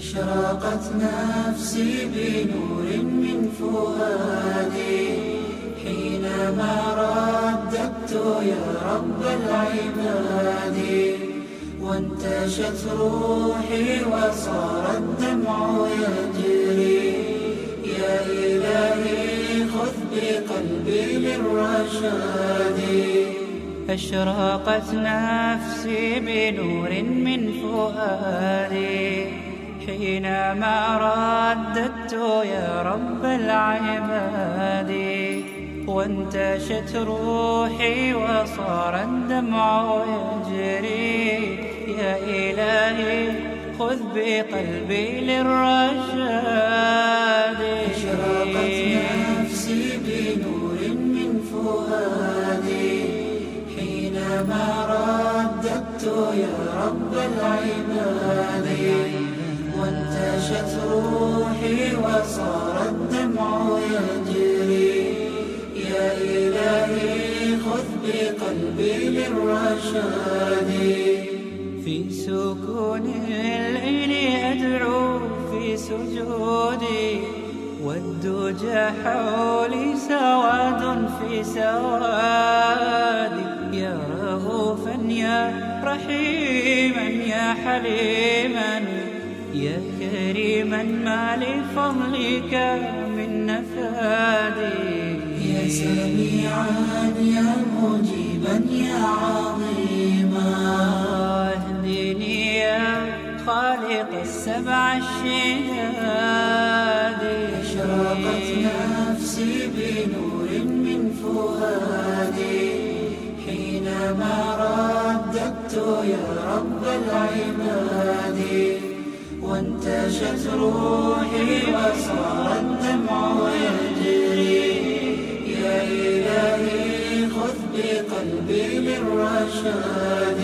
أشرقت نفسي بنور من فؤادي حينما رددت يا رب العباد، وانتشت روحي وصار الدمع يجري. يا إلهي خذ بقلبي للرشاد. أشرقت نفسي بنور من فؤادي حينما رددت يا رب العباد، وانتشت روحي وصار الدمع يجري. يا إلهي خذ بقلبي للرشاد. أشرقت نفسي بنور من فؤادي حينما رددت يا رب العباد، وانتشت روحي وصار الدمع يجري. يا إلهي خذ بقلبي للرشاد. في سكون الليل أدعو في سجودي، والدجى حولي سواد في سوادي. يا رؤوفا يا رحيما يا حليما يا كريما ما لفضلك من نفادي. يا سميعا يا مجيبا يا عظيما اهدني يا خالق السبع الشداد. أشرقت نفسي بنور من فؤادي حينما رددت يا رب العباد، وانتشت روحي وصار الدمع يجري. يا إلهي خذ بقلبي للرشاد.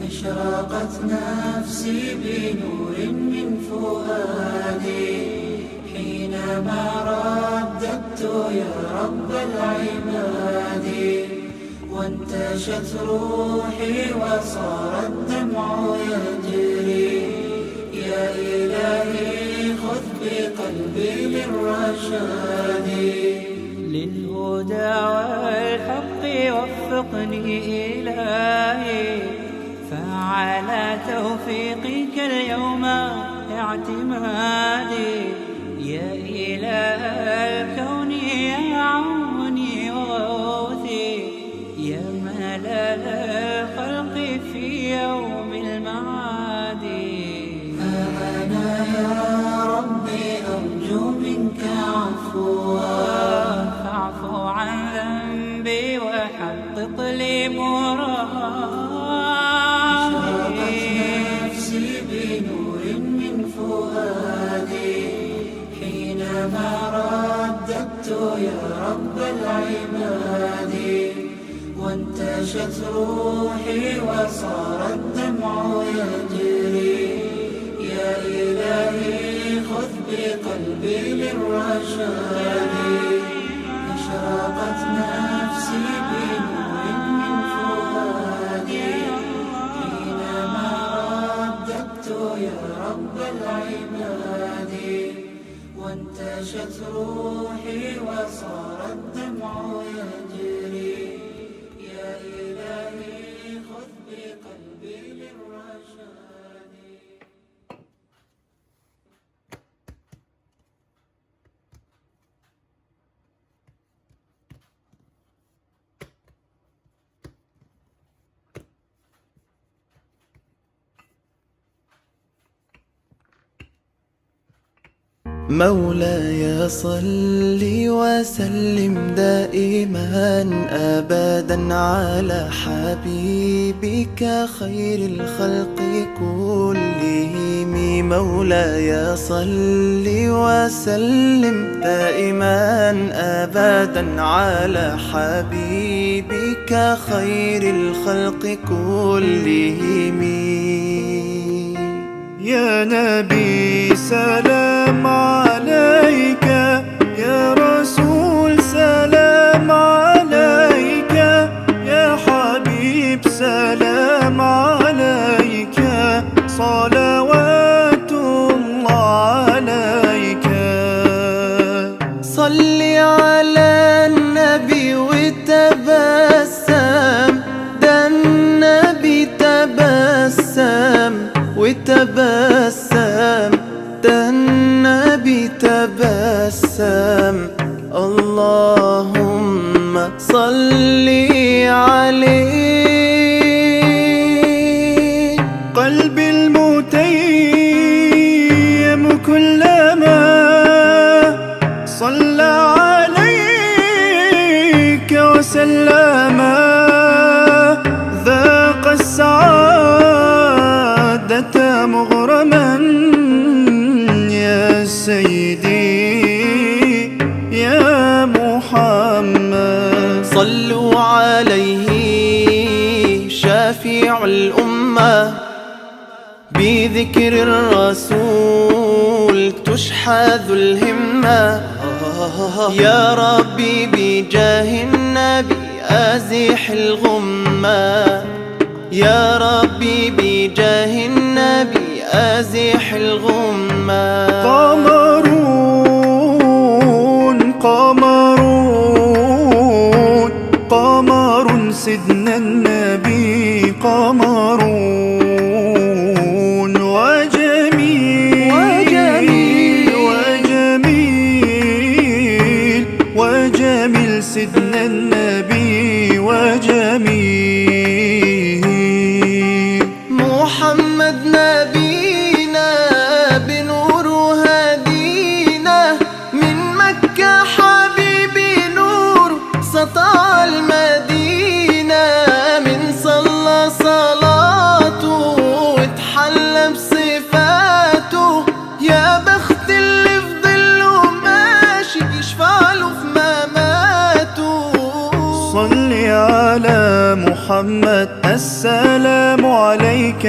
أشرقت نفسي بنور من فؤادي حينما رددت يا رب العباد، وانتشت روحي وصار الدمع يجري. يا إلهي خذ بقلبي للرشاد. للهدى والحق وفقني إلهي، فعلى توفيقك اليوم اعتمادي. يا إله الكون يا عوني وغوثي، يا ملال الخلق في يوم المعاد. أنا يا ربي أرجو منك عفوا، فاعف عن ذنبي وحقق لي مرادي. نفسي بنور من فؤادي حينما رددت يا رب العباد، وانتشت روحي وصار الدمع يجري. يا إلهي خذ بقلبي للرشاد. أشرقت نفسي بنور من فؤادي حينما رددت يا رب العباد، وانتشت روحي وصار الدمع يجري. يا إلهي خذ بقلبي للرشاد. مولاي صل وسلم دائما أبدا على حبيبك خير الخلق كلهم. مولاي صل وسلم دائما أبدا على حبيبك خير الخلق كلهم. يا نبي سلام عليك، يا رسول سلام عليك، يا حبيب سلام عليك، صلوات وتبسم، ده النبي تبسم. اللهم صل عليه. قلبي المتيم كلما صلى عليك وسلم ذاق السعادة مغرما يا سيدي يا محمد. صلوا عليه شافع الأمة، بذكر الرسول تشحذ الهمة. يا ربي بجاه النبي أزح الغمة، يا ربي بجاه النبي أزح الغمة. قمرون قمرون قمر سيدنا النبي، قمرون وجميل وجميل وجميل وجميل سيدنا النبي وجميل. محمد نبينا بنور هدينا، من مكة حبيبي نور سطع المدينة. من صلى صلاته واتحلى بصفاته، يا بخت اللي في ظله ماشي يشفع له في مماته. صل على محمد، السلام عليك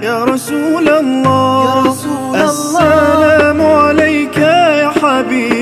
يا رسول الله، يا رسول الله. السلام عليك يا حبيبي